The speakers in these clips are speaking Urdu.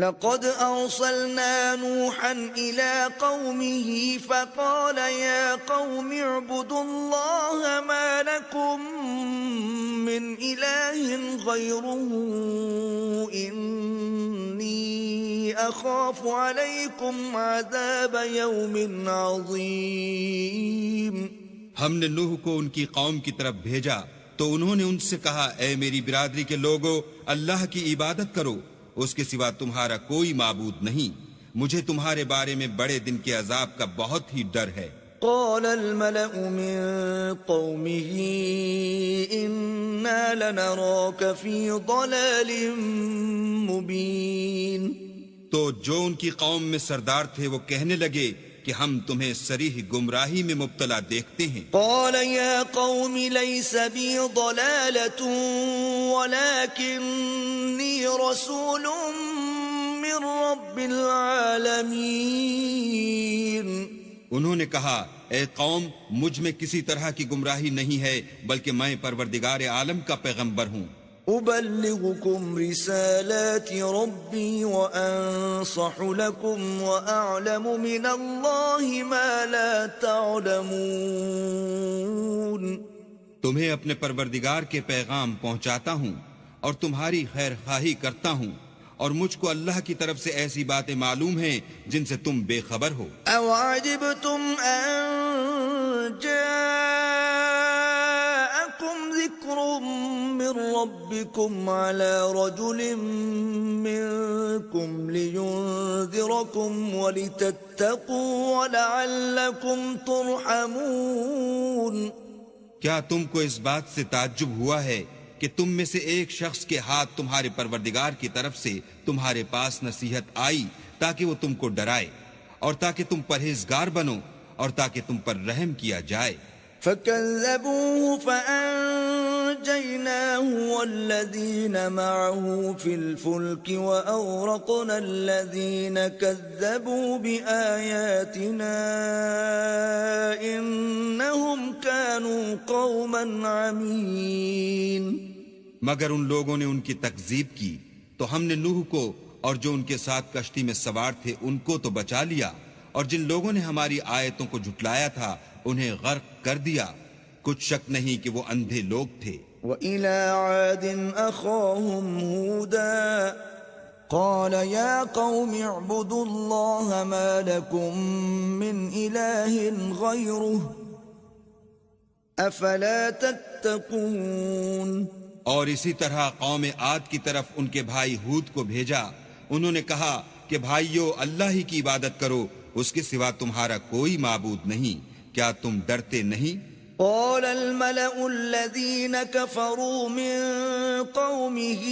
لقد أرسلنا نوحا إلى قومه فقال يا قوم اعبدوا الله ما لكم من إله غيره إني أخاف عليكم عذاب يوم عظيم۔ ہم نے نوح کو ان کی قوم کی طرف بھیجا تو انہوں نے ان سے کہا اے میری برادری کے لوگو، اللہ کی عبادت کرو، اس کے سوا تمہارا کوئی معبود نہیں، مجھے تمہارے بارے میں بڑے دن کے عذاب کا بہت ہی ڈر ہے۔ قال الملأ من قومه إنا لنراك في ضلال مبين۔ تو جو ان کی قوم میں سردار تھے وہ کہنے لگے کہ ہم تمہیں صریح گمراہی میں مبتلا دیکھتے ہیں۔ قال يا قوم ليس بي ضلالة ولكني رسول من رب العالمين۔ انہوں نے کہا اے قوم، مجھ میں کسی طرح کی گمراہی نہیں ہے، بلکہ میں پروردگار عالم کا پیغمبر ہوں۔ أبلغكم رسالات ربي وأنصح لكم وأعلم من الله ما لا تعلمون۔ تمہیں اپنے پروردگار کے پیغام پہنچاتا ہوں اور تمہاری خیر خواہی کرتا ہوں، اور مجھ کو اللہ کی طرف سے ایسی باتیں معلوم ہیں جن سے تم بے خبر ہو۔ أَوَعَجِبْتُمْ أَن جَاءَكُمْ ذِكْرٌ مِّن رَّبِّكُمْ عَلَى رَجُلٍ مِّنكُمْ لِيُنذِرَكُمْ وَلِتَتَّقُوا وَلَعَلَّكُمْ تُرْحَمُونَ۔ کیا تم کو اس بات سے تعجب ہوا ہے کہ تم میں سے ایک شخص کے ہاتھ تمہارے پروردگار کی طرف سے تمہارے پاس نصیحت آئی تاکہ وہ تم کو ڈرائے، اور تاکہ تم پرہیزگار بنو، اور تاکہ تم پر رحم کیا جائے۔ فَكَذَّبُوهُ فَأَنجَيْنَاهُ وَالَّذِينَ مَعَهُ فِي الْفُلْكِ وَأَغْرَقْنَا الَّذِينَ كَذَّبُوا بِآيَاتِنَا إِنَّهُمْ كَانُوا قَوْمًا عَمِينَ۔ مگر ان لوگوں نے ان کی تکذیب کی تو ہم نے نوح کو اور جو ان کے ساتھ کشتی میں سوار تھے ان کو تو بچا لیا، اور جن لوگوں نے ہماری آیتوں کو جھٹلایا تھا انہیں غرق کر دیا، کچھ شک نہیں کہ وہ اندھے لوگ تھے۔ وَإِلَىٰ عَادٍ أَخَاهُمْ هُودًا قَالَ يَا قَوْمِ اعْبُدُوا اللَّهَ مَا لَكُم مِّنْ إِلَٰهٍ غَيْرُهُ أَفَلَا تَتَّقُونَ۔ اور اسی طرح قوم عاد کی طرف ان کے بھائی ہود کو بھیجا، انہوں نے کہا کہ بھائیو اللہ ہی کی عبادت کرو، اس کے سوا تمہارا کوئی معبود نہیں، کیا تم ڈرتے نہیں؟ قال الملأ الذين كفروا من قومه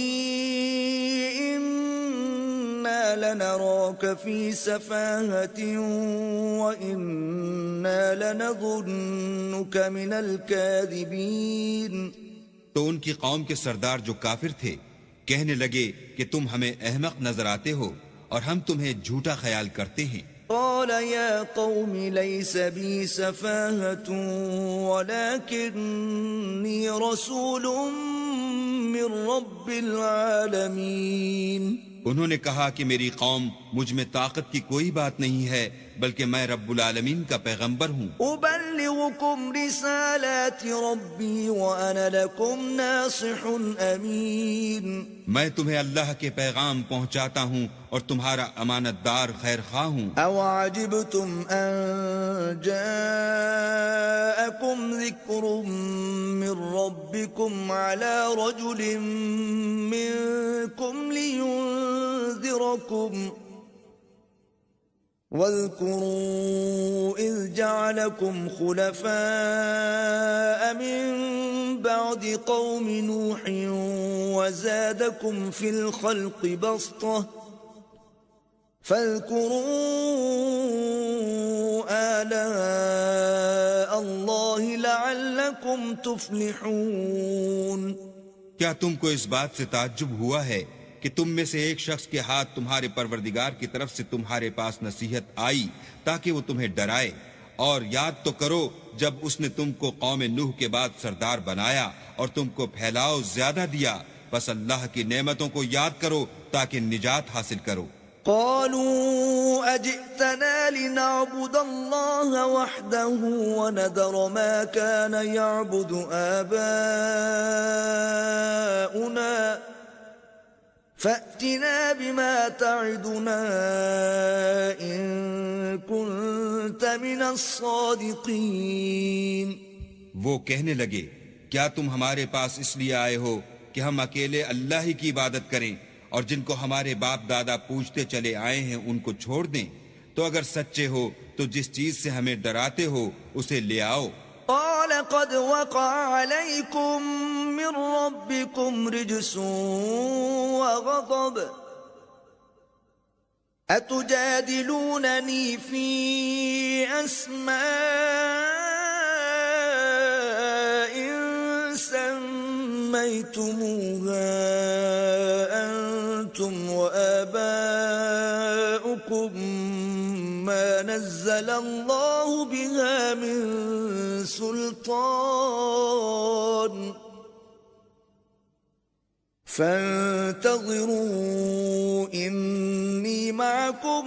إنا لنراك في سفاهة وإنا لنظنك من الكاذبين۔ تو ان کی قوم کے سردار جو کافر تھے کہنے لگے کہ تم ہمیں احمق نظر آتے ہو اور ہم تمہیں جھوٹا خیال کرتے ہیں۔ قال يا قوم ليس بي سفاهة ولكني رسول من رب العالمين۔ انہوں نے کہا کہ میری قوم مجھ میں طاقت کی کوئی بات نہیں ہے، بلکہ میں رب العالمین کا پیغمبر ہوں۔ أبلغكم رسالات ربي وأنا لكم ناصح أمين۔ میں تمہیں اللہ کے پیغام پہنچاتا ہوں اور تمہارا امانت دار خیر خواہ ہوں۔ أَوَعَجِبْتُمْ أَن جَاءَكُمْ ذِكْرٌ مِّن رَّبِّكُمْ عَلَىٰ رَجُلٍ مِّنكُمْ لِيُنذِرَكُمْ وَاذْكُرُوا إِذْ جَعَلَكُمْ خُلَفَاءَ مِن بَعْدِ قَوْمِ نُوحٍ وَزَادَكُمْ فِي الْخَلْقِ بَسْطَةً فاذكروا آلاء الله لعلكم تفلحون۔ کیا تم کو اس بات سے تعجب ہوا ہے کہ تم میں سے ایک شخص کے ہاتھ تمہارے پروردگار کی طرف سے تمہارے پاس نصیحت آئی تاکہ وہ تمہیں ڈرائے، اور یاد تو کرو جب اس نے تم کو قوم نوح کے بعد سردار بنایا اور تم کو پھیلاؤ زیادہ دیا، بس اللہ کی نعمتوں کو یاد کرو تاکہ نجات حاصل کرو۔ قالوا أجئتنا لنعبد الله وحده ونذر ما كان يعبد آباؤنا فأتنا بما تعدنا إن كنت من الصادقين. وہ کہنے لگے کیا تم ہمارے پاس اس لیے آئے ہو کہ ہم اکیلے اللہ ہی کی عبادت کریں اور جن کو ہمارے باپ دادا پوچھتے چلے آئے ہیں ان کو چھوڑ دیں؟ تو اگر سچے ہو تو جس چیز سے ہمیں ڈراتے ہو اسے لے آؤ. قال قد وقع عليكم من ربكم رجس وغضب أتجادلونني في أسماء سميتموها أنتم وآباؤكم ما نزل الله بها من سلطان فانتظروا إني معكم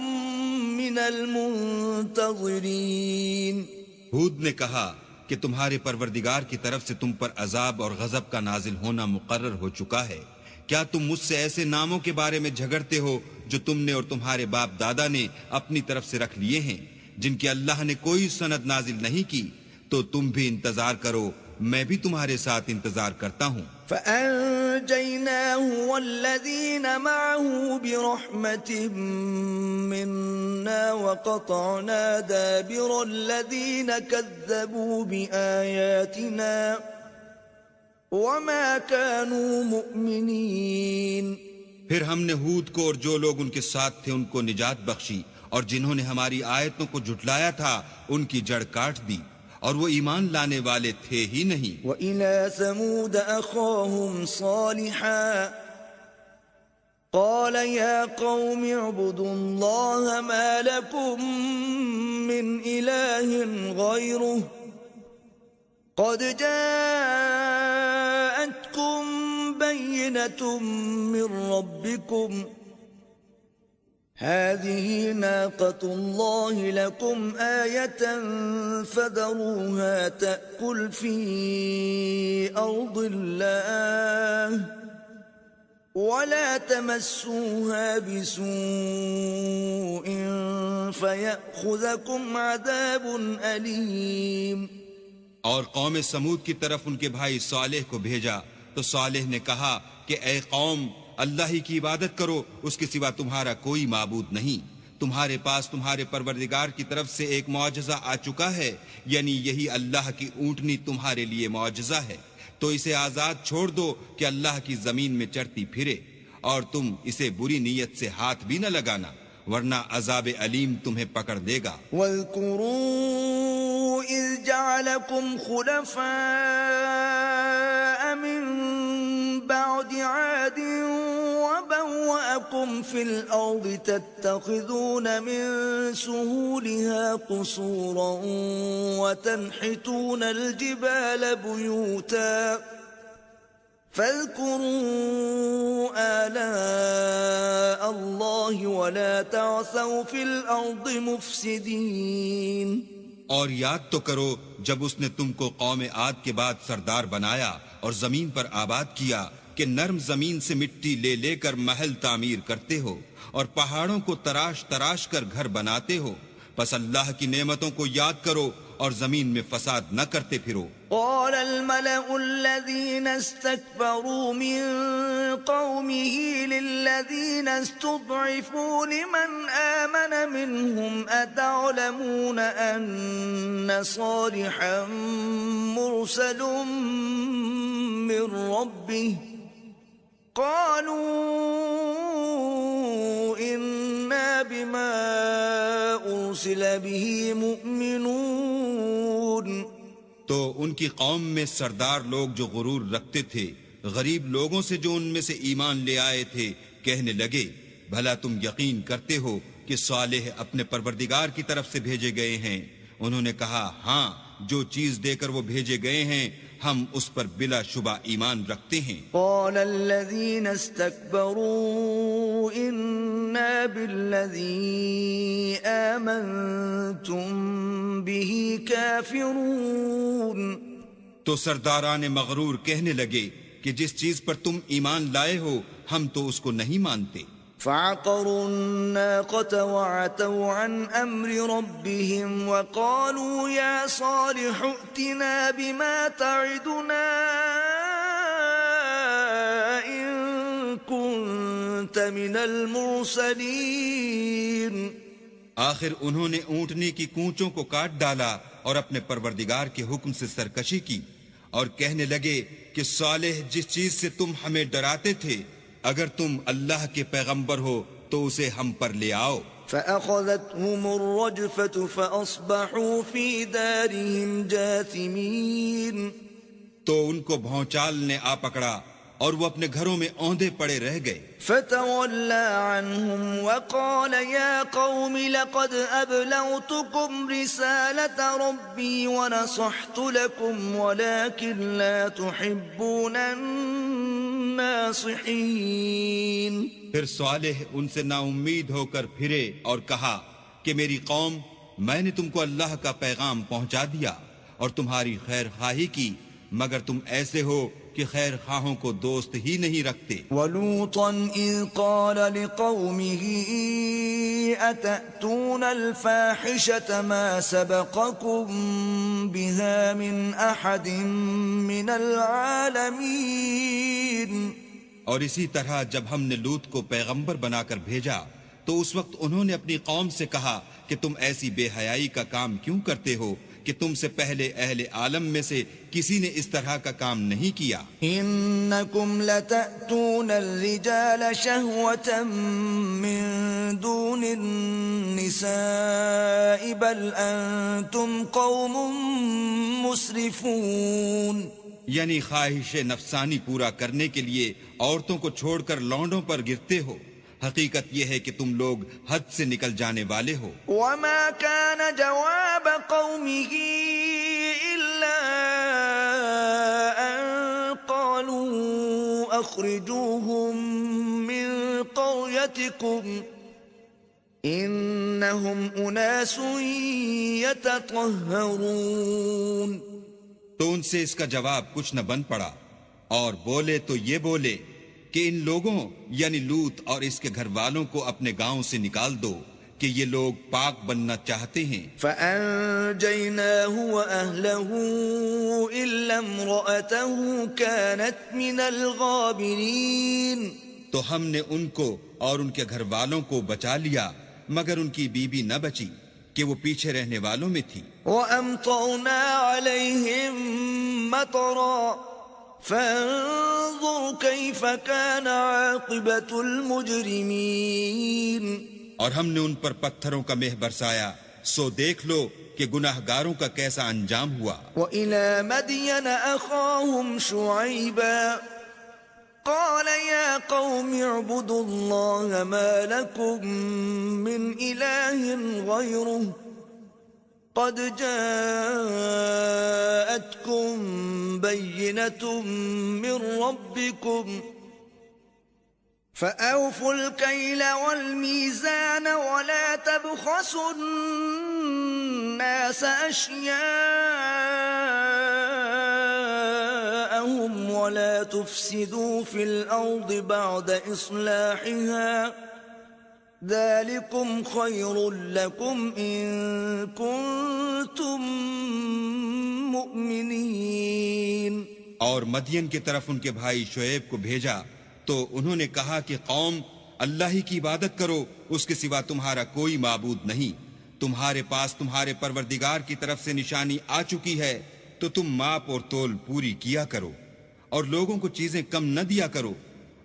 من المنتظرين. ہود نے کہا کہ تمہارے پروردگار کی طرف سے تم پر عذاب اور غضب کا نازل ہونا مقرر ہو چکا ہے. کیا تم مجھ سے ایسے ناموں کے بارے میں جھگڑتے ہو جو تم نے اور تمہارے باپ دادا نے اپنی طرف سے رکھ لیے ہیں جن کی اللہ نے کوئی سند نازل نہیں کی؟ تو تم بھی انتظار کرو، میں بھی تمہارے ساتھ انتظار کرتا ہوں. فأنجيناه والذين معه برحمة منا وقطعنا دابر الذين كذبوا بآياتنا وما كانوا مؤمنين. پھر ہم نے ہود کو اور جو لوگ ان کے ساتھ تھے ان کو نجات بخشی، اور جنہوں نے ہماری آیتوں کو جھٹلایا تھا ان کی جڑ کاٹ دی، اور وہ ایمان لانے والے تھے ہی نہیں. وَإِلَى ثَمُودَ أَخَاهُمْ صَالِحًا قَالَ يَا قَوْمِ اعْبُدُوا اللَّهَ مَا لَكُمْ مِنْ إِلَٰهٍ غَيْرُهُ قَدْ جَاءَتْكُمْ بَيِّنَةٌ مِّن رَّبِّكُمْ هذه ناقة الله لكم آية فذروها تأكل في أرض الله ولا تمسوها بسوء فيأخذكم عذاب أليم. اور قوم سمود کی طرف ان کے بھائی صالح کو بھیجا تو صالح نے کہا کہ اے قوم، اللہ ہی کی عبادت کرو، اس کے سوا تمہارا کوئی معبود نہیں. تمہارے پاس تمہارے پروردگار کی طرف سے ایک معجزہ آ چکا ہے، یعنی یہی اللہ کی اونٹنی تمہارے لیے معجزہ ہے، تو اسے آزاد چھوڑ دو کہ اللہ کی زمین میں چرتی پھرے، اور تم اسے بری نیت سے ہاتھ بھی نہ لگانا ورنہ عذاب علیم تمہیں پکڑ دے گا. وَاذْكُرُوا إِذْ جَعَلَكُمْ خُلَفَاءَ مِن بَعْدِ عَادٍ وَبَوَّأَكُمْ فِي الْأَرْضِ تَتَّخِذُونَ مِن سُهُولِهَا قُصُورًا وَتَنْحِتُونَ الْجِبَالَ بُيُوتًا فاذكروا آلاء الله ولا تعثوا في الأرض مفسدين. اور یاد تو کرو جب اس نے تم کو قوم عاد کے بعد سردار بنایا اور زمین پر آباد کیا کہ نرم زمین سے مٹی لے لے کر محل تعمیر کرتے ہو اور پہاڑوں کو تراش تراش کر گھر بناتے ہو. پس اللہ کی نعمتوں کو یاد کرو اور زمین میں فساد نہ کرتے پھرو. قال الملأ الذين استكبروا من قومه للذين استضعفوا لمن آمن منهم أتعلمون أن صالحا مرسل من ربه قالوا إنا بما أرسل به مؤمنون. تو ان کی قوم میں سردار لوگ جو غرور رکھتے تھے غریب لوگوں سے جو ان میں سے ایمان لے آئے تھے کہنے لگے بھلا تم یقین کرتے ہو کہ صالح اپنے پروردگار کی طرف سے بھیجے گئے ہیں؟ انہوں نے کہا ہاں، جو چیز دے کر وہ بھیجے گئے ہیں ہم اس پر بلا شبہ ایمان رکھتے ہیں۔ قال الذين استكبروا إنا بالذي آمنتم به كافرون، تو سرداران مغرور کہنے لگے کہ جس چیز پر تم ایمان لائے ہو ہم تو اس کو نہیں مانتے۔ فعقروا الناقة وعتوا عن أمر ربهم وقالوا يا صالح ائتنا بما تعدنا إن كنت من المرسلين۔ آخر انہوں نے اونٹنی کی کونچوں کو کاٹ ڈالا اور اپنے پروردگار کے حکم سے سرکشی کی اور کہنے لگے کہ صالح جس چیز سے تم ہمیں ڈراتے تھے اگر تم اللہ کے پیغمبر ہو تو اسے ہم پر لے آؤ۔ فأخذتهم الرجفة فأصبحوا في دارهم جاثمين، تو ان کو بھونچال نے آ پکڑا اور وہ اپنے گھروں میں اوندے پڑے رہ گئے۔ فتولى عنهم وقال يا قوم لقد أبلغتكم رسالة ربي ونصحت لكم ولكن لا تحبون الناصحين۔ پھر صالح ان سے نا امید ہو کر پھرے اور کہا کہ میری قوم، میں نے تم کو اللہ کا پیغام پہنچا دیا اور تمہاری خیر خواہی کی، مگر تم ایسے ہو کہ خیر خواہوں کو دوست ہی نہیں رکھتے۔ وَلُوطًا إِذْ قَالَ لِقَوْمِهِ أَتَأْتُونَ الْفَاحِشَةَ مَا سَبَقَكُمْ بِهَا مِنْ أَحَدٍ مِنَ الْعَالَمِينَ۔ اور اسی طرح جب ہم نے لوط کو پیغمبر بنا کر بھیجا تو اس وقت انہوں نے اپنی قوم سے کہا کہ تم ایسی بے حیائی کا کام کیوں کرتے ہو کہ تم سے پہلے اہل عالم میں سے کسی نے اس طرح کا کام نہیں کیا۔ انکم لتأتون الرجال شہوة من دون النساء بل انتم قوم مسرفون، یعنی خواہش نفسانی پورا کرنے کے لیے عورتوں کو چھوڑ کر لونڈوں پر گرتے ہو، حقیقت یہ ہے کہ تم لوگ حد سے نکل جانے والے ہو۔ وما كان جواب قومه إلا أن قالوا أخرجوهم من قريتكم إنهم أناس يتطهرون۔ تو ان سے اس کا جواب کچھ نہ بن پڑا، اور بولے تو یہ بولے کہ ان لوگوں یعنی لوط اور اس کے گھر والوں کو اپنے گاؤں سے نکال دو کہ یہ لوگ پاک بننا چاہتے ہیں۔ فَأَنْجَيْنَاهُ وَأَهْلَهُ إِلَّا امْرَأَتَهُ كَانَتْ مِنَ الْغَابِرِينَ، تو ہم نے ان کو اور ان کے گھر والوں کو بچا لیا مگر ان کی بیوی نہ بچی کہ وہ پیچھے رہنے والوں میں تھی۔ وَأَمْطَرْنَا عَلَيْهِمْ مَطَرًا فَانظُرْ كَيْفَ كَانَ عَاقِبَةُ الْمُجْرِمِينَ، اور ہم نے ان پر پتھروں کا مہ برسایا، سو دیکھ لو کہ گناہگاروں کا کیسا انجام ہوا۔ وَإِلَى مَدْيَنَ أَخَاهُمْ شُعَيْبًا قَالَ يَا قَوْمِ اعْبُدُوا اللَّهَ مَا لَكُمْ مِنْ إِلَٰهٍ غَيْرُهُ قَدْ جَاءَتْكُمْ بَيِّنَةٌ مِّن رَّبِّكُمْ فَأَوْفُوا الْكَيْلَ وَالْمِيزَانَ وَلَا تَبْخَسُوا النَّاسَ أَشْيَاءَهُمْ وَلَا تُفْسِدُوا فِي الْأَرْضِ بَعْدَ إِصْلَاحِهَا ذَلِكُمْ خَيْرٌ لَكُمْ إِن كُنتُم مُؤْمِنِينَ۔ اور مدین کی طرف ان کے بھائی شعیب کو بھیجا تو انہوں نے کہا کہ قوم، اللہ ہی کی عبادت کرو، اس کے سوا تمہارا کوئی معبود نہیں، تمہارے پاس تمہارے پروردگار کی طرف سے نشانی آ چکی ہے تو تم ماپ اور تول پوری کیا کرو اور لوگوں کو چیزیں کم نہ دیا کرو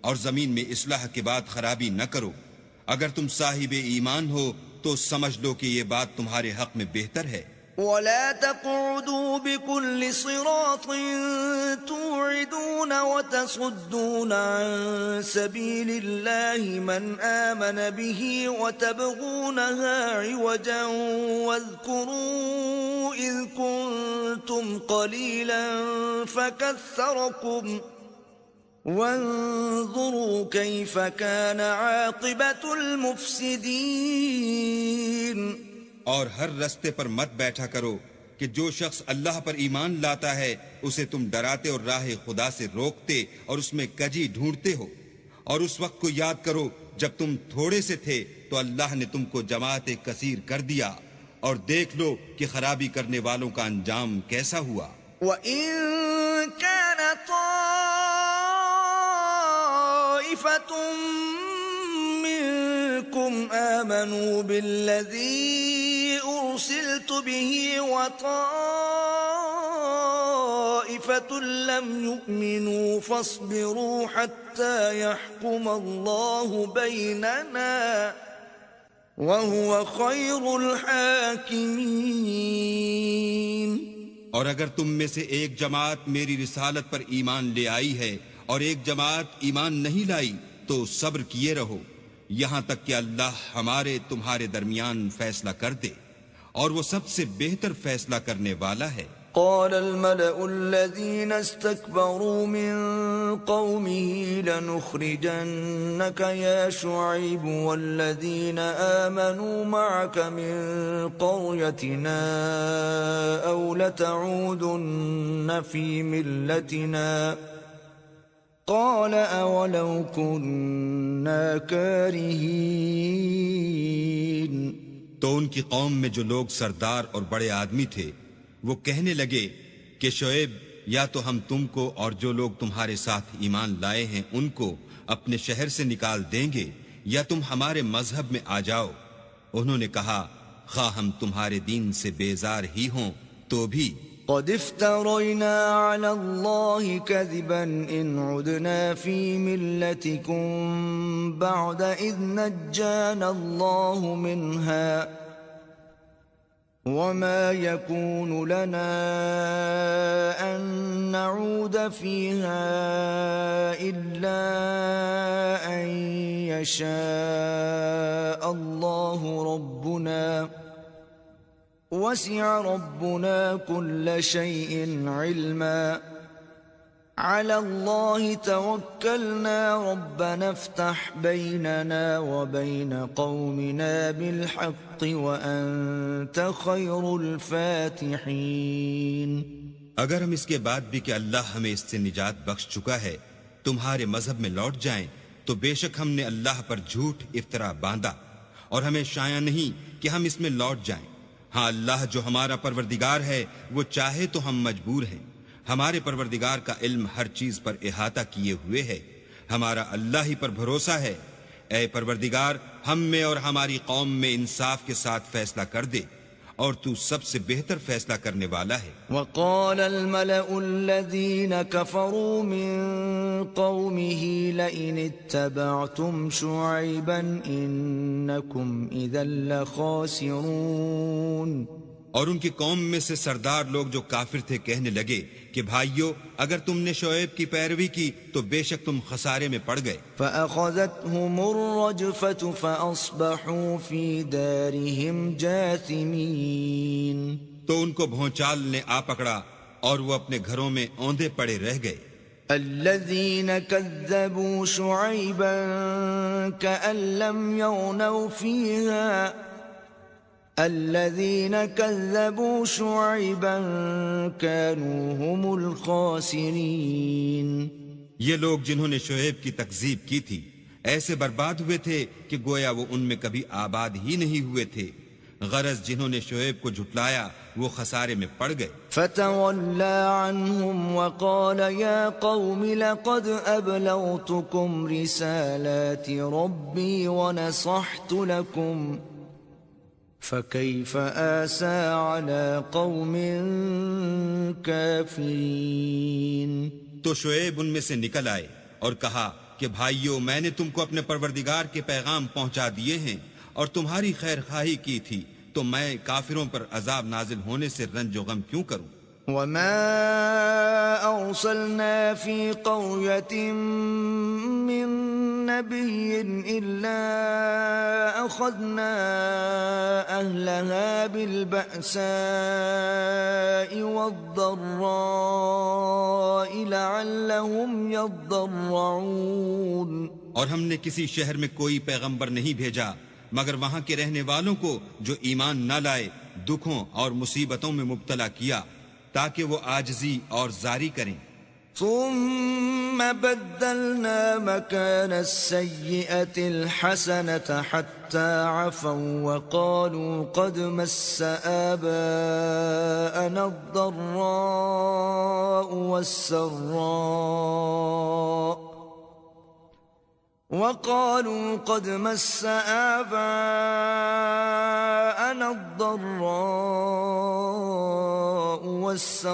اور زمین میں اصلاح کے بعد خرابی نہ کرو۔ اگر تم صاحب ایمان ہو تو سمجھ لو کہ یہ بات تمہارے حق میں بہتر ہے۔ وَلَا تَقْعُدُوا بِكُلِّ صِرَاطٍ تُوعِدُونَ وتصدون عن سبيل الله من آمن به وتبغونها عوجا واذكروا إذ كنتم قليلا فكثركم وانظروا كيف كان عاقبة المفسدين. اور ہر رستے پر مت بیٹھا کرو کہ جو شخص اللہ پر ایمان لاتا ہے اسے تم ڈراتے اور راہ خدا سے روکتے اور اس میں کجی ڈھونڈتے ہو. اور اس وقت کو یاد کرو جب تم تھوڑے سے تھے تو اللہ نے تم کو جماعت کثیر کر دیا، اور دیکھ لو کہ خرابی کرنے والوں کا انجام کیسا ہوا. وَإِن كَانَ طَائِفَةٌ مِّنكُمْ آمَنُوا بِالَّذِي أُرْسِلْتُ بِهِ وَطَائِفَةٌ لَّمْ يُؤْمِنُوا فَاصْبِرُوا حَتَّى يَحْكُمَ اللَّهُ بَيْنَنَا وَهُوَ خَيْرُ الْحَاكِمِينَ. اور اگر تم میں سے ایک جماعت میری رسالت پر ایمان لے آئی ہے اور ایک جماعت ایمان نہیں لائی تو صبر کیے رہو یہاں تک کہ اللہ ہمارے تمہارے درمیان فیصلہ کر دے، اور وہ سب سے بہتر فیصلہ کرنے والا ہے. قال الملأ الذين استكبروا من قومه لنخرجنك يا شعيب والذين آمنوا معك من قريتنا أو لتعودن في ملتنا قال أولو كنا كارهين. تو ان کی قوم میں جو لوگ سردار اور بڑے آدمی تھے وہ کہنے لگے کہ شعیب یا تو ہم تم کو اور جو لوگ تمہارے ساتھ ایمان لائے ہیں ان کو اپنے شہر سے نکال دیں گے یا تم ہمارے مذہب میں آ جاؤ. انہوں نے کہا خواہ ہم تمہارے دین سے بیزار ہی ہوں تو بھی قد افترينا على الله كذبا إن عدنا في ملتكم بعد إذ نجانا الله منها وما يكون لنا أن نعود فيها إلا أن يشاء الله ربنا وسع ربنا كل شيء علما على الله توكلنا ربنا افتح بيننا وبين قومنا بالحق وأنت خير الفاتحين. اگر ہم اس کے بعد بھی کہ اللہ ہمیں اس سے نجات بخش چکا ہے تمہارے مذہب میں لوٹ جائیں تو بے شک ہم نے اللہ پر جھوٹ افطرا باندھا اور ہمیں شایع نہیں کہ ہم اس میں لوٹ جائیں. ہاں اللہ جو ہمارا پروردگار ہے وہ چاہے تو ہم مجبور ہیں. ہمارے پروردگار کا علم ہر چیز پر احاطہ کیے ہوئے ہے. ہمارا اللہ ہی پر بھروسہ ہے. اے پروردگار ہم میں اور ہماری قوم میں انصاف کے ساتھ فیصلہ کر دے اور تو سب سے بہتر فیصلہ کرنے والا ہے. وقال الملأ الذين كفروا من قومه لئن اتبعتم شعيبا إنكم إذا لخاسرون. اور ان کی قوم میں سے سردار لوگ جو کافر تھے کہنے لگے کہ بھائیو اگر تم نے شعیب کی پیروی کی تو بے شک تم خسارے میں پڑ گئے. فأخذتهم الرجفة فأصبحوا في دارهم جاثمين. تو ان کو بھونچال نے آ پکڑا اور وہ اپنے گھروں میں اوندے پڑے رہ گئے. الذين كذبوا شعيبا كأن لم يغنوا فيها الذين كذبوا شعيبا كانوا هم الخاسرين. یہ لوگ جنہوں نے شعیب کی تکذیب کی تھی ایسے برباد ہوئے تھے کہ گویا وہ ان میں کبھی آباد ہی نہیں ہوئے تھے. غرض جنہوں نے شعیب کو جھٹلایا وہ خسارے میں پڑ گئے. فتولى عنهم وقال يا قوم لقد أبلغتكم رسالات ربي ونصحت لكم فكيف آسى على قوم كافرين. تو شعیب ان میں سے نکل آئے اور کہا کہ بھائیو میں نے تم کو اپنے پروردگار کے پیغام پہنچا دیے ہیں اور تمہاری خیر خواہی کی تھی تو میں کافروں پر عذاب نازل ہونے سے رنج و غم کیوں کروں. وما أرسلنا في قرية من نبي إلا أخذنا أهلها بالبأساء والضراء لعلهم يضرعون۔ اور ہم نے کسی شہر میں کوئی پیغمبر نہیں بھیجا مگر وہاں کے رہنے والوں کو جو ایمان نہ لائے دکھوں اور مصیبتوں میں مبتلا کیا تاکہ وہ عاجزی اور زاری کریں۔ ثم بدلنا مكان السيئة الحسنة حتى عفوا وقالوا قد مس آباءنا الضراء والسراء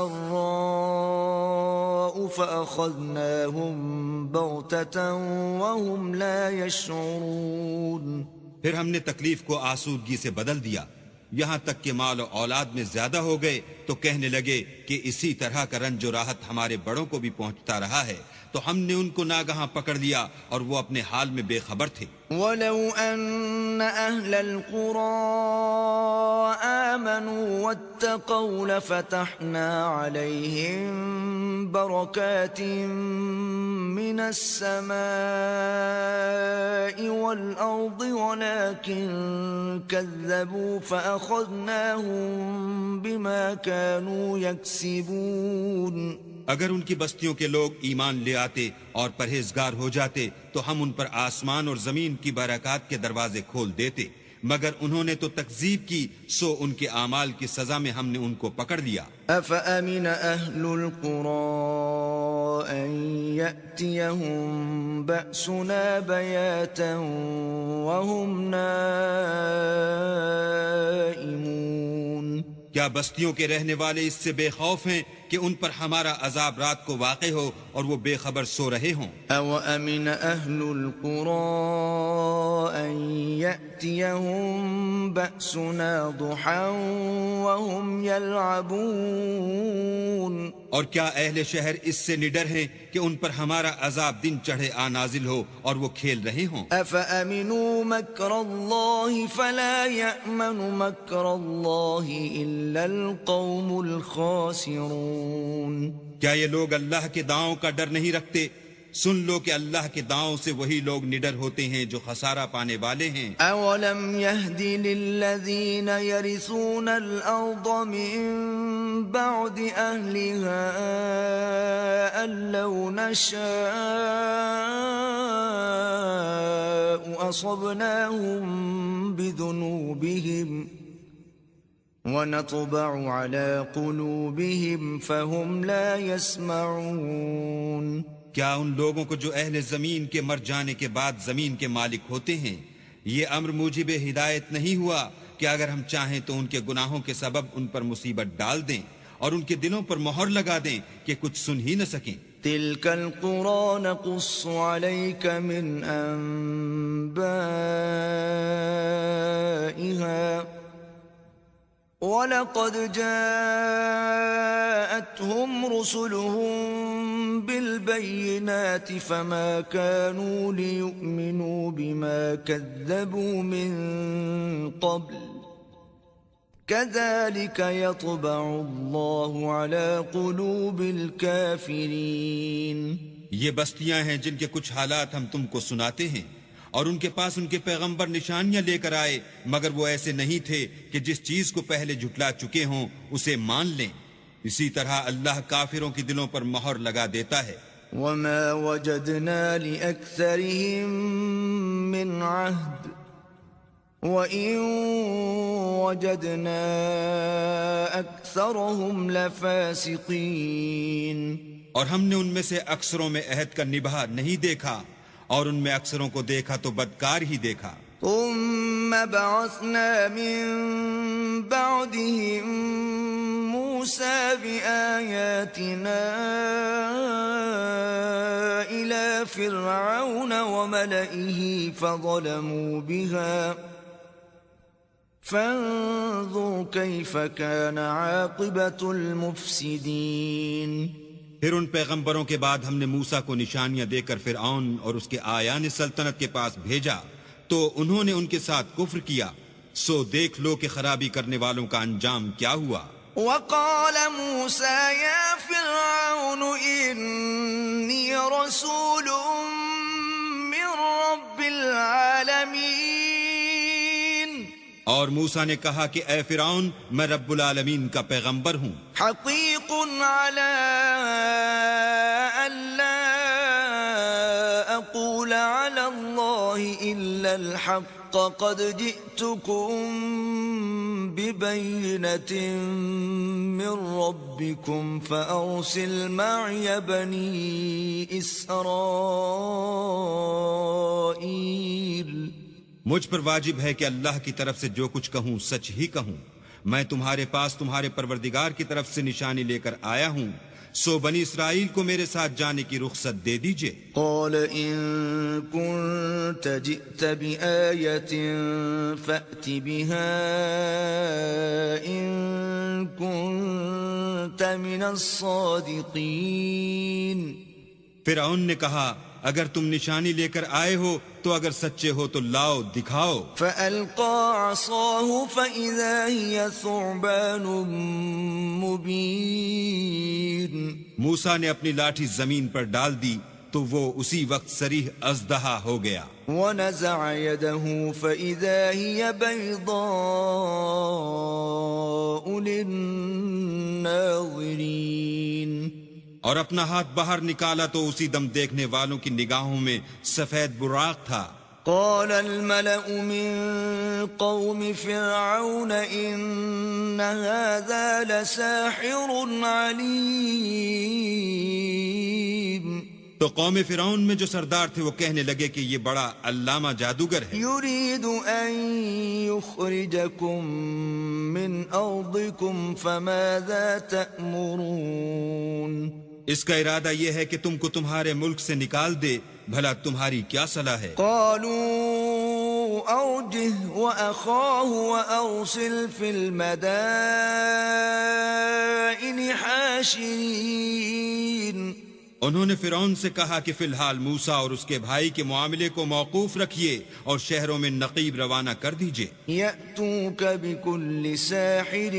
فأخذناهم بغتة وهم لا يشعرون۔ پھر ہم نے تکلیف کو آسودگی سے بدل دیا، یہاں تک کہ مال و اولاد میں زیادہ ہو گئے تو کہنے لگے کہ اسی طرح کا رنج و راحت ہمارے بڑوں کو بھی پہنچتا رہا ہے، تو ہم نے ان کو ناگہاں پکڑ لیا اور وہ اپنے حال میں بے خبر تھے۔ وَلَوْ أَنَّ أَهْلَ الْقُرَىٰ آمَنُوا وَاتَّقَوْا لَفَتَحْنَا عَلَيْهِمْ بَرَكَاتٍ مِّنَ السَّمَاءِ وَالْأَرْضِ وَلَٰكِن كَذَّبُوا فَأَخَذْنَاهُم بِمَا كَانُوا يَكْسِبُونَ۔ اگر ان کی بستیوں کے لوگ ایمان لے آتے اور پرہیزگار ہو جاتے تو ہم ان پر آسمان اور زمین کی برکات کے دروازے کھول دیتے، مگر انہوں نے تو تکذیب کی، سو ان کے اعمال کی سزا میں ہم نے ان کو پکڑ لیا۔ أَفَأَمِنَ أَهْلُ الْقُرَىٰ أَن يَأْتِيَهُم بَأْسُنَا بَيَاتًا وَهُمْ نَائِمُونَ۔ کیا بستیوں کے رہنے والے اس سے بے خوف ہیں کہ ان پر ہمارا عذاب رات کو واقع ہو اور وہ بے خبر سو رہے ہوں؟ أَوَأَمِنَ أَهْلُ الْقُرَىٰ أَن يَأْتِيَهُم بَأْسُنَا ضُحًى وَهُمْ يَلْعَبُونَ۔ اور کیا اہل شہر اس سے نڈر ہیں کہ ان پر ہمارا عذاب دن چڑھے آ نازل ہو اور وہ کھیل رہے ہوں؟ أَفَأَمِنُوا مَكْرَ اللَّهِ فَلَا يَأْمَنُ مَكْرَ اللَّهِ إِلَّا الْقَوْمُ الْخَاسِرُونَ۔ کیا یہ لوگ اللہ کے داؤں کا ڈر نہیں رکھتے؟ سن لو کہ اللہ کے داؤں سے وہی لوگ نڈر ہوتے ہیں جو خسارہ پانے والے ہیں۔ أَوَلَمْ يَهْدِ لِلَّذِينَ يَرِثُونَ الْأَرْضَ مِن بَعْدِ أَهْلِهَا أَن لَّوْ نَشَاءُ أَصَبْنَاهُم بِذُنُوبِهِمْ وَنَطْبَعُ عَلَىٰ قُلُوبِهِمْ فَهُمْ لَا يَسْمَعُونَ۔ کیا ان لوگوں کو جو اہل زمین کے مر جانے کے بعد زمین کے مالک ہوتے ہیں یہ امر موجب ہدایت نہیں ہوا کہ اگر ہم چاہیں تو ان کے گناہوں کے سبب ان پر مصیبت ڈال دیں اور ان کے دلوں پر مہر لگا دیں کہ کچھ سن ہی نہ سکیں؟ تِلْكَ الْقُرَىٰ نَقُصُّ عَلَيْكَ مِنْ أَنبَائِهَا وَلَقَدْ جَاءَتْهُمْ رُسُلُهُم بِالْبَيِّنَاتِ فَمَا كَانُوا لِيُؤْمِنُوا بِمَا كَذَّبُوا مِن قَبْلُ كَذَلِكَ يَطْبَعُ اللَّهُ عَلَىٰ قُلُوبِ الْكَافِرِينَ۔ یہ بستیاں ہیں جن کے کچھ حالات ہم تم کو سناتے ہیں اور ان کے پاس ان کے پیغمبر نشانیاں لے کر آئے مگر وہ ایسے نہیں تھے کہ جس چیز کو پہلے جھٹلا چکے ہوں اسے مان لیں، اسی طرح اللہ کافروں کی دلوں پر مہر لگا دیتا ہے۔ وَمَا وَجَدْنَا لِأَكْثَرِهِم مِّنْ عَهْدٍ وَإِن وَجَدْنَا أَكْثَرَهُمْ لَفَاسِقِينَ۔ اور ہم نے ان میں سے اکثروں میں عہد کا نبھا نہیں دیکھا اور ان میں اکثروں کو دیکھا تو بدکار ہی دیکھا۔ ثم بعثنا من بعدهم موسى بآياتنا إلى فرعون وملئه فانظر كيف كان عاقبة المفسدين. پھر ان پیغمبروں کے بعد ہم نے موسیٰ کو نشانیاں دے کر فرعون اور اس کے آیان سلطنت کے پاس بھیجا تو انہوں نے ان کے ساتھ کفر کیا، سو دیکھ لو کہ خرابی کرنے والوں کا انجام کیا ہوا۔ وقال موسى يا فرعون إني رسول من رب العالمين، اور موسیٰ نے کہا کہ اے فرعون میں رب العالمین کا پیغمبر ہوں، حقيق على ألا أقول على الله إلا الحق، قد جئتكم ببينة من ربكم فأرسل معي بني إسرائيل۔ مجھ پر واجب ہے کہ اللہ کی طرف سے جو کچھ کہوں سچ ہی کہوں، میں تمہارے پاس تمہارے پروردگار کی طرف سے نشانی لے کر آیا ہوں، سو بنی اسرائیل کو میرے ساتھ جانے کی رخصت دے دیجئے۔ قال إن كنت جئت بآية فأت بها إن كنت من الصادقين۔ فرعون نے کہا اگر تم نشانی لے کر آئے ہو تو اگر سچے ہو تو لاؤ دکھاؤ۔ فألقى عصاه فإذا هي ثعبان مبين۔ موسیٰ نے اپنی لاٹھی زمین پر ڈال دی تو وہ اسی وقت صریح اژدہا ہو گیا۔ ونزع يده فإذا هي بيضاء للناظرين۔ اور اپنا ہاتھ باہر نکالا تو اسی دم دیکھنے والوں کی نگاہوں میں سفید براق تھا۔ قال الملأ من قوم فرعون إن هذا لساحر عليم۔ تو قوم فرعون میں جو سردار تھے وہ کہنے لگے کہ یہ بڑا علامہ جادوگر ہے، يريد أن يخرجكم من أرضكم فماذا تأمرون؟ اس کا ارادہ یہ ہے کہ تم کو تمہارے ملک سے نکال دے، بھلا تمہاری کیا صلاح ہے؟ قالوا أرجه وأخاه وأرسل في المدائن حاشرين۔ انہوں نے فرعون سے کہا کہ فی الحال موسیٰ اور اس کے بھائی کے معاملے کو موقوف رکھیے اور شہروں میں نقیب روانہ کر دیجئے۔ يأتوك بكل ساحر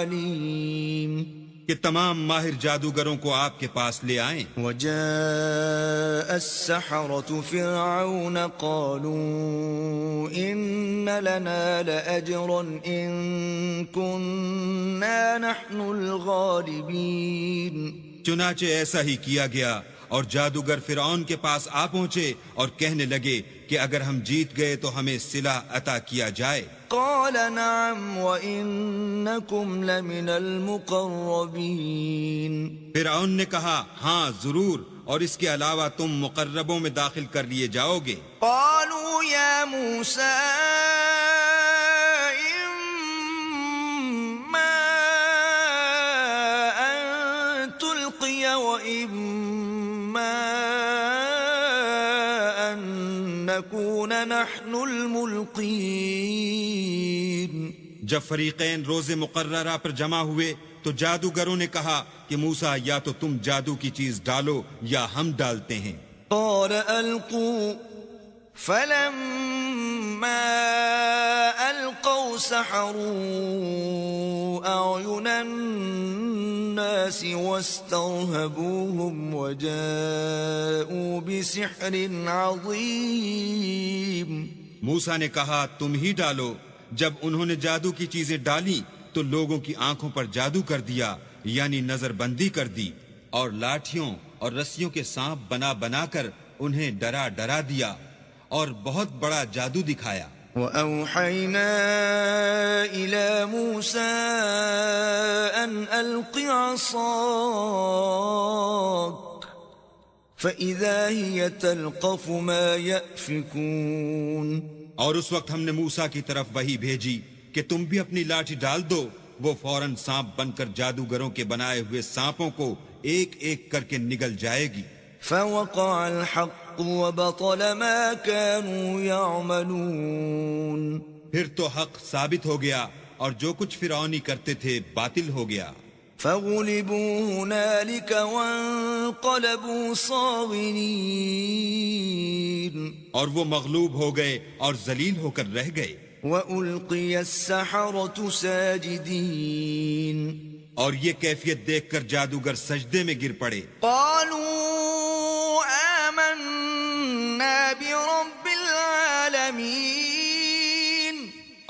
عليم۔ کہ تمام ماہر جادوگروں کو آپ کے پاس لے آئیں۔ وجاء السحرة فرعون قالوا إن لنا لأجرا إن كنا نحن الغالبين۔ چنانچہ ایسا ہی کیا گیا اور جادوگر فرعون کے پاس آ پہنچے اور کہنے لگے کہ اگر ہم جیت گئے تو ہمیں صلہ عطا کیا جائے۔ قال نعم وإنكم لمن المقربين۔ فرعون نے کہا ہاں ضرور، اور اس کے علاوہ تم مقربوں میں داخل کر لیے جاؤ گے۔ قالوا يا موسى إما أن تلقي وإما أن نكون نحن الملقين۔ جب فریقین روز مقررہ پر جمع ہوئے تو جادوگروں نے کہا کہ موسیٰ یا تو تم جادو کی چیز ڈالو یا ہم ڈالتے ہیں۔ قال ألقوا فلما ألقوا سحروا أعين الناس واسترهبوهم وجاءوا بسحر عظيم۔ موسیٰ نے کہا تم ہی ڈالو۔ جب انہوں نے جادو کی چیزیں ڈالی تو لوگوں کی آنکھوں پر جادو کر دیا، یعنی نظر بندی کر دی، اور لاٹھیوں اور رسیوں کے سانپ بنا بنا کر انہیں ڈرا ڈرا دیا اور بہت بڑا جادو دکھایا۔ وأوحينا إلى موسى أن ألق عصاك فإذا هي تلقف ما يأفكون۔ اور اس وقت ہم نے موسیٰ کی طرف وحی بھیجی کہ تم بھی اپنی لاٹھی ڈال دو، وہ فوراً سانپ بن کر جادوگروں کے بنائے ہوئے سانپوں کو ایک ایک کر کے نگل جائے گی۔ فوقع الحق وبطل ما كانوا يعملون۔ پھر تو حق ثابت ہو گیا اور جو کچھ فرعونی کرتے تھے باطل ہو گیا. فغلبوا هنالك وانقلبوا صاغرين اور وہ مغلوب ہو گئے اور ذلیل ہو کر رہ گئے. وألقي السحرة ساجدين اور یہ کیفیت دیکھ کر جادوگر سجدے میں گر پڑے. قالوا آمنا برب العالمين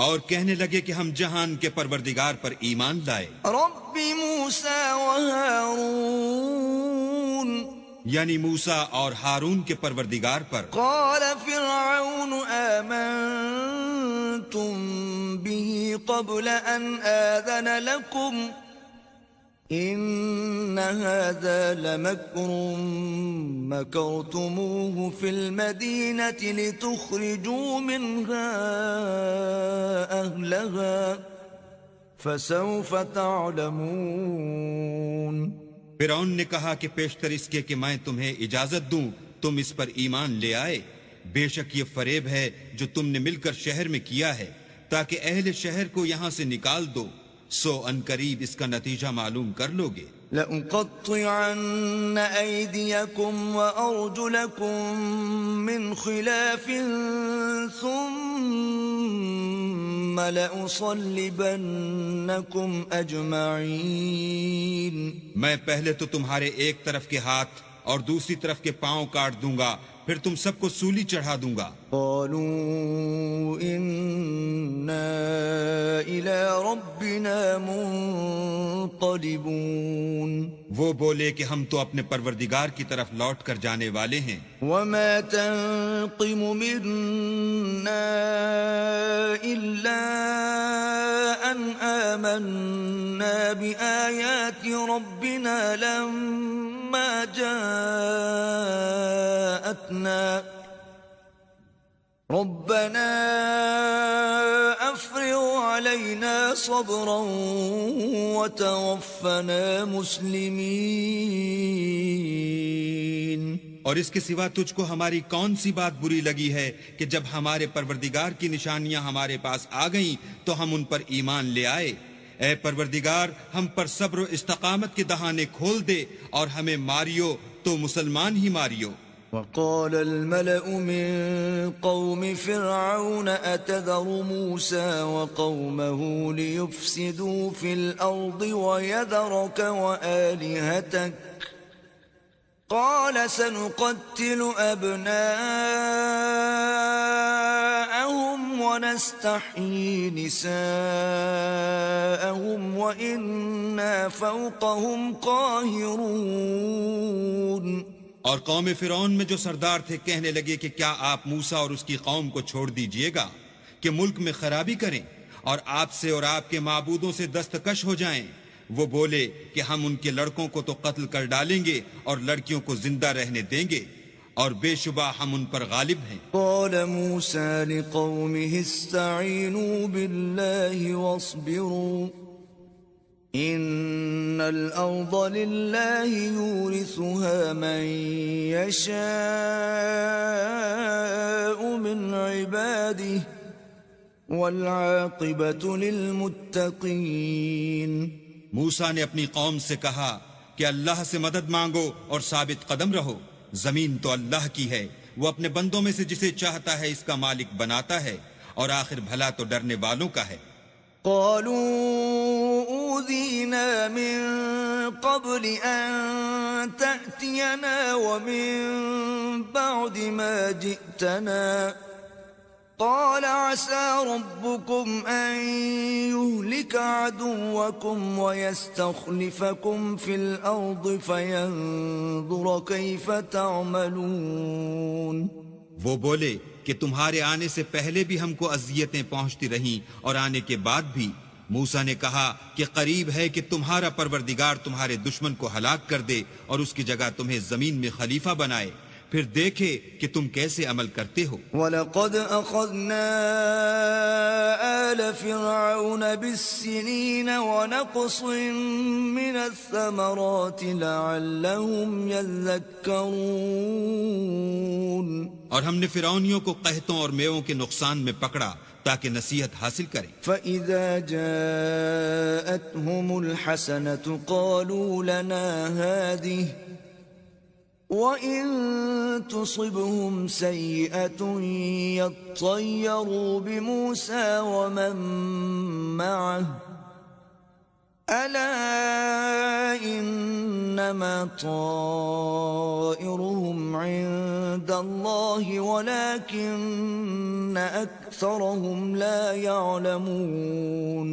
اور کہنے لگے کہ ہم جہان کے پروردگار پر ایمان لائے. رب موسى وهارون یعنی موسیٰ اور ہارون کے پروردگار پر. قال فرعون آمنتم به قبل أن آذن لكم إن هذا لمكر مكرتموه في المدينة لتخرجوا منها أهلها فسوف تعلمون. فرعون نے کہا کہ پیشتر اس کے کہ میں تمہیں اجازت دوں تم اس پر ایمان لے آئے. بے شک یہ فریب ہے جو تم نے مل کر شہر میں کیا ہے تاکہ اہل شہر کو یہاں سے نکال دو، سو ان قریب اس کا نتیجہ معلوم کر لو گے. لأقطعن أيديكم وأرجلكم من خلاف ثم لأصلبنكم أجمعين. میں پہلے تو تمہارے ایک طرف کے ہاتھ اور دوسری طرف کے پاؤں کاٹ دوں گا، پھر تم سب کو سولی چڑھا دوں گا. قالوا إنا إلى ربنا منقلبون. وہ بولے کہ ہم تو اپنے پروردگار کی طرف لوٹ کر جانے والے ہیں. وما تنقم منا إلا أن آمنا بآيات ربنا لما جاءتنا ربنا أفرغ علينا صبرا وتوفنا مسلمين. اور اس کے سوا تجھ کو ہماری کون سی بات بری لگی ہے کہ جب ہمارے پروردگار کی نشانیاں ہمارے پاس آ گئیں تو ہم ان پر ایمان لے آئے. اے پروردگار ہم پر صبر و استقامت کے دہانے کھول دے اور ہمیں ماریو تو مسلمان ہی ماریو. وقال الملأ من قوم فرعون أتذر موسى وقومه ليفسدوا في الأرض ويذرك وآلهتك قال سنقتل أبناءهم ونستحيي نساءهم وإنا فوقهم قاهرون. اور قوم فرعون میں جو سردار تھے کہنے لگے کہ کیا آپ موسیٰ اور اس کی قوم کو چھوڑ دیجئے گا کہ ملک میں خرابی کریں اور آپ سے اور آپ کے معبودوں سے دستکش ہو جائیں. وہ بولے کہ ہم ان کے لڑکوں کو تو قتل کر ڈالیں گے اور لڑکیوں کو زندہ رہنے دیں گے اور بے شبہ ہم ان پر غالب ہیں. قال موسى لقومه استعينوا بالله واصبروا إن الأرض لله يورثها من يشاء من عباده والعاقبة للمتقين. موسیٰ نے اپنی قوم سے کہا کہ اللہ سے مدد مانگو اور ثابت قدم رہو. زمین تو اللہ کی ہے، وہ اپنے بندوں میں سے جسے چاہتا ہے اس کا مالک بناتا ہے اور آخر بھلا تو ڈرنے والوں کا ہے. قالوا أوذينا من قبل أن تأتينا ومن بعد ما جئتنا قال عسى ربكم أن يهلك عدوكم ويستخلفكم في الأرض فينظر كيف تعملون. وہ بولے کہ تمہارے آنے سے پہلے بھی ہم کو اذیتیں پہنچتی رہیں اور آنے کے بعد بھی. موسیٰ نے کہا کہ قریب ہے کہ تمہارا پروردگار تمہارے دشمن کو ہلاک کر دے اور اس کی جگہ تمہیں زمین میں خلیفہ بنائے، پھر دیکھے کہ تم کیسے عمل کرتے ہو۔ وَلَقَدْ أَخَذْنَا آلَ فِرْعَوْنَ بِالسِّنِينَ وَنَقْصٍ مِّنَ الثَّمَرَاتِ لَعَلَّهُمْ يَذَّكَّرُونَ، اور ہم نے فرعونیوں کو قحطوں اور میووں کے نقصان میں پکڑا تاکہ نصیحت حاصل کریں۔ فَإِذَا جَاءَتْهُمُ الْحَسَنَةُ قَالُوا لَنَا هَٰذِهِ وَإِن تُصِبْهُمْ سَيِّئَةٌ يَطَّيَّرُوا بِمُوسَىٰ وَمَن مَّعَهُ أَلَا إِنَّمَا طَائِرُهُمْ عِندَ اللَّهِ وَلَٰكِنَّ أَكْثَرَهُمْ لَا يَعْلَمُونَ۔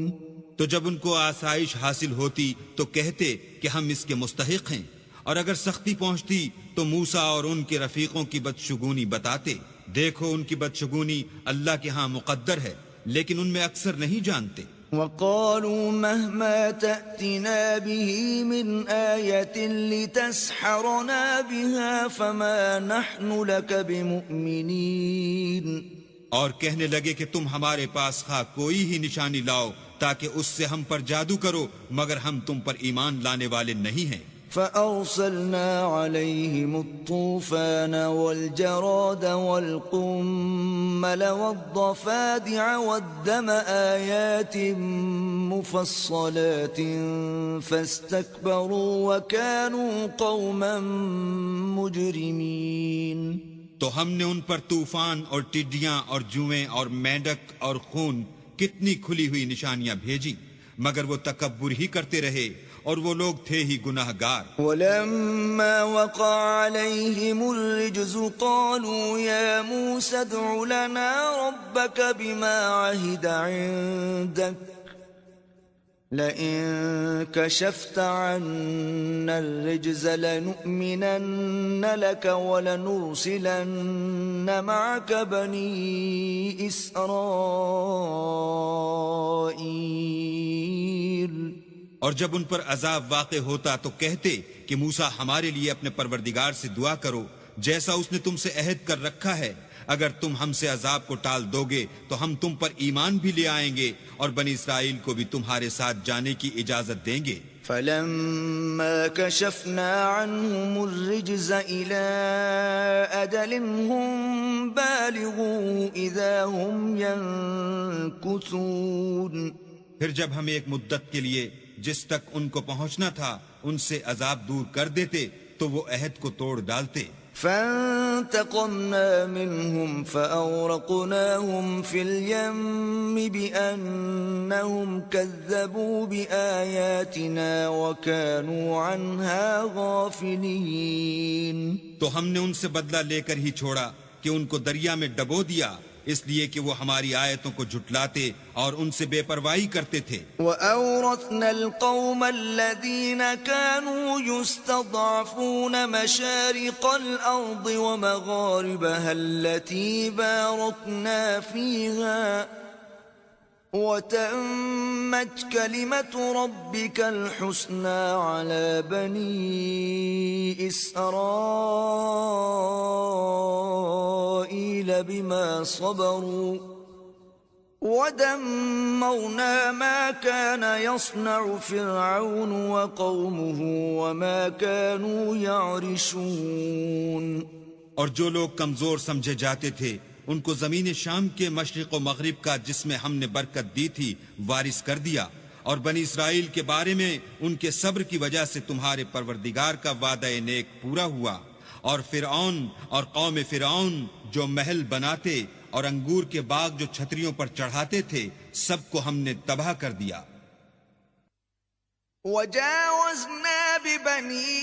تو جب ان کو آسائش حاصل ہوتی تو کہتے کہ ہم اس کے مستحق ہیں، اور اگر سختی پہنچتی تو موسیٰ اور ان کے رفیقوں کی بدشگونی بتاتے۔ دیکھو ان کی بدشگونی اللہ کے ہاں مقدر ہے، لیکن ان میں اکثر نہیں جانتے۔ وَقَالُوا مَهْمَا تَأْتِنَا بِهِ مِنْ آيَةٍ لِتَسْحَرَنَا بِهَا فَمَا نَحْنُ لَكَ بِمُؤْمِنِينَ، اور کہنے لگے کہ تم ہمارے پاس خواہ کوئی ہی نشانی لاؤ تاکہ اس سے ہم پر جادو کرو، مگر ہم تم پر ایمان لانے والے نہیں ہیں۔ فَأَرْسَلْنَا عَلَيْهِمُ الطُّوفَانَ وَالْجَرَادَ وَالْقُمَّلَ وَالضَّفَادِعَ وَالدَّمَ آيَاتٍ مُفَصَّلَاتٍ فَاسْتَكْبَرُوا وَكَانُوا قَوْمًا مُجْرِمِينَ۔ تو ہم نے ان پر طوفان اور ٹڈیاں اور جوئیں اور مینڈک اور خون کتنی کھلی ہوئی نشانیاں بھیجی، مگر وہ تکبر ہی کرتے رہے، اور وہ لوگ تھے ہی گناہ گار۔ وَلَمَّا وَقَعَ عَلَيْهِمُ الرِّجْزُ قَالُوا يَا مُوسَى ادْعُ لَنَا رَبَّكَ بِمَا عَهِدَ عِندَكَ لَئِن كَشَفْتَ عَنَّا الرِّجْزَ لَنُؤْمِنَنَّ لَكَ وَلَنُرْسِلَنَّ مَعَكَ بَنِي إِسْرَائِيلَ۔ اور جب ان پر عذاب واقع ہوتا تو کہتے کہ موسیٰ ہمارے لیے اپنے پروردگار سے دعا کرو جیسا اس نے تم سے عہد کر رکھا ہے، اگر تم ہم سے عذاب کو ٹال دو گے تو ہم تم پر ایمان بھی لے آئیں گے اور بنی اسرائیل کو بھی تمہارے ساتھ جانے کی اجازت دیں گے۔ فَلَمَّا كَشَفْنَا عَنْهُمُ الرِّجْزَ إِلَىٰ أَجَلٍ هُمْ بَالِغُوهُ إِذَا هُمْ يَنكُثُونَ۔ پھر جب ہم ایک مدت کے لیے جس تک ان کو پہنچنا تھا ان سے عذاب دور کر دیتے تو وہ عہد کو توڑ ڈالتے۔ فَانْتَقَمْنَا مِنْهُمْ فَأَغْرَقْنَاهُمْ فِي الْيَمِّ بِأَنَّهُمْ كَذَّبُوا بِآيَاتِنَا وَكَانُوا عَنْهَا غَافِلِينَ۔ تو ہم نے ان سے بدلہ لے کر ہی چھوڑا کہ ان کو دریا میں ڈبو دیا، اس لیے کہ وہ ہماری آیتوں کو جھٹلاتے اور ان سے بے پرواہی کرتے تھے۔ وَأَوْرَثْنَا الْقَوْمَ الَّذِينَ كَانُوا يُسْتَضْعَفُونَ مَشَارِقَ الْأَرْضِ وَمَغَارِبَهَا الَّتِي بَارَكْنَا فِيهَا وَتَمَّتْ كَلِمَةُ رَبِّكَ الْحُسْنَى عَلَى بَنِي إِسْرَائِيلَ بِمَا صَبَرُوا وَدَمَّرْنَا مَا كَانَ يَصْنَعُ فِرْعَوْنُ وَقَوْمُهُ وَمَا كَانُوا يَعْرِشُونَ۔ اور جو لوگ کمزور سمجھے جاتے تھے ان کو زمین شام کے مشرق و مغرب کا جس میں ہم نے برکت دی تھی وارث کر دیا، اور بنی اسرائیل کے بارے میں ان کے صبر کی وجہ سے تمہارے پروردگار کا وعدہ نیک پورا ہوا، اور فرعون اور قوم فرعون جو محل بناتے اور انگور کے باغ جو چھتریوں پر چڑھاتے تھے سب کو ہم نے تباہ کر دیا۔ وَجَاوَزْنَا بِبَنِي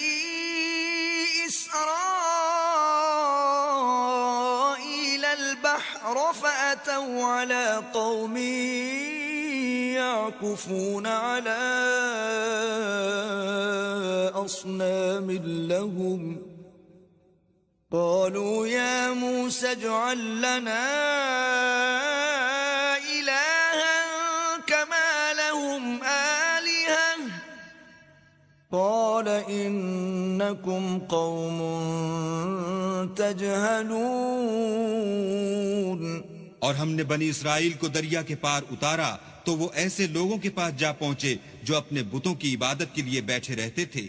إِسْرَائِيلَ الْبَحْرَ فَأَتَوْا عَلَى قَوْمٍ يَعْكُفُونَ عَلَى أَصْنَامٍ لَهُمْ قالوا يا موسى اجعل لنا إلها كما لهم آلهة قال إنكم قوم تجهلون اور ہم نے بنی اسرائیل کو دریا کے پار اتارا تو وہ ایسے لوگوں کے پاس جا پہنچے جو اپنے بتوں کی عبادت کے لیے بیٹھے رہتے تھے۔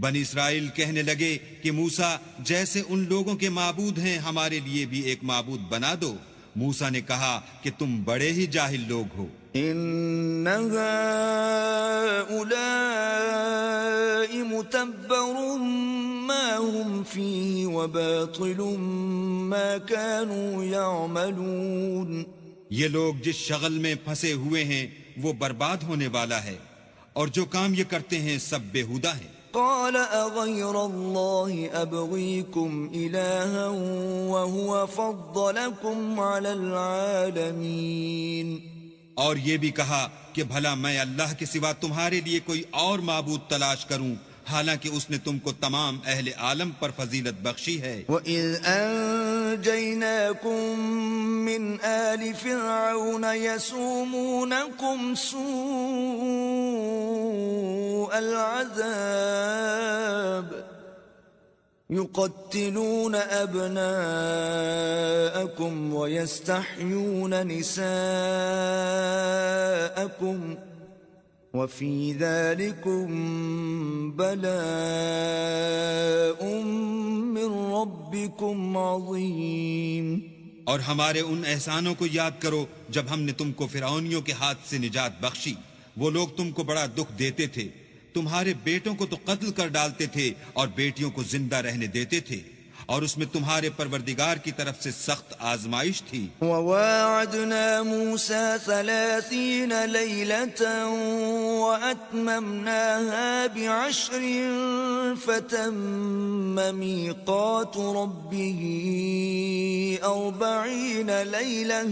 بنی اسرائیل کہنے لگے کہ موسیٰ جیسے ان لوگوں کے معبود ہیں ہمارے لیے بھی ایک معبود بنا دو۔ موسیٰ نے کہا کہ تم بڑے ہی جاہل لوگ ہو۔ إن هؤلاء متبر ما هم فيه وباطل ما كانوا يعملون یہ لوگ جس شغل میں پھنسے ہوئے ہیں وہ برباد ہونے والا ہے، اور جو کام یہ کرتے ہیں سب بےہودہ ہیں۔ قال أغير الله أبغيكم إلها وهو فضلكم على العالمين اور یہ بھی کہا کہ بھلا میں اللہ کے سوا تمہارے لیے کوئی اور معبود تلاش کروں، حالانکہ اس نے تم کو تمام اہل عالم پر فضیلت بخشی ہے۔ وَإِذْ أَنْجَيْنَاكُمْ مِنْ آلِ فِرْعَوْنَ يَسُومُونَكُمْ سُوءَ الْعَذَابِ يُقَتِّلُونَ أَبْنَاءَكُمْ وَيَسْتَحْيُونَ نِسَاءَكُمْ وَفِي ذَلِكُمْ بَلَاءٌ مِّن رَبِّكُمْ عَظِيمٌ اور ہمارے ان احسانوں کو یاد کرو جب ہم نے تم کو فرعونیوں کے ہاتھ سے نجات بخشی۔ وہ لوگ تم کو بڑا دکھ دیتے تھے، تمہارے بیٹوں کو تو قتل کر ڈالتے تھے اور بیٹیوں کو زندہ رہنے دیتے تھے، اور اس میں تمہارے پروردگار کی طرف سے سخت آزمائش تھی۔ وَوَاعَدْنَا مُوسَى 30 لَيْلَةً وَأَتْمَمْنَاهَا ب10 فَتَمَّ مِيقَاتُ رَبِّهِ 40 لَيْلَةً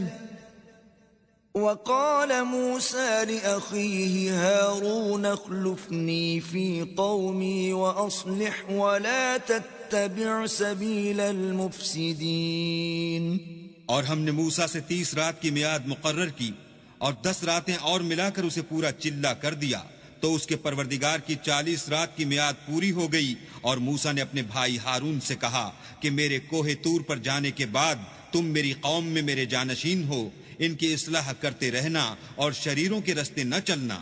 وَقَالَ مُوسَى لِأَخِيهِ هَارُونَ اخْلُفْنِي فِي قَوْمِي وَأَصْلِحْ وَلَا تَتَّبِعْ سَبِيلَ الْمُفْسِدِينَ اور ہم نے موسیٰ سے 30 رات کی میعاد مقرر کی اور 10 راتیں اور ملا کر اسے پورا چلہ کر دیا، تو اس کے پروردگار کی 40 رات کی میعاد پوری ہو گئی۔ اور موسیٰ نے اپنے بھائی ہارون سے کہا کہ میرے کوہ طور پر جانے کے بعد تم میری قوم میں میرے جانشین ہو، ان کی اصلاح کرتے رہنا اور شریروں کے رستے نہ چلنا۔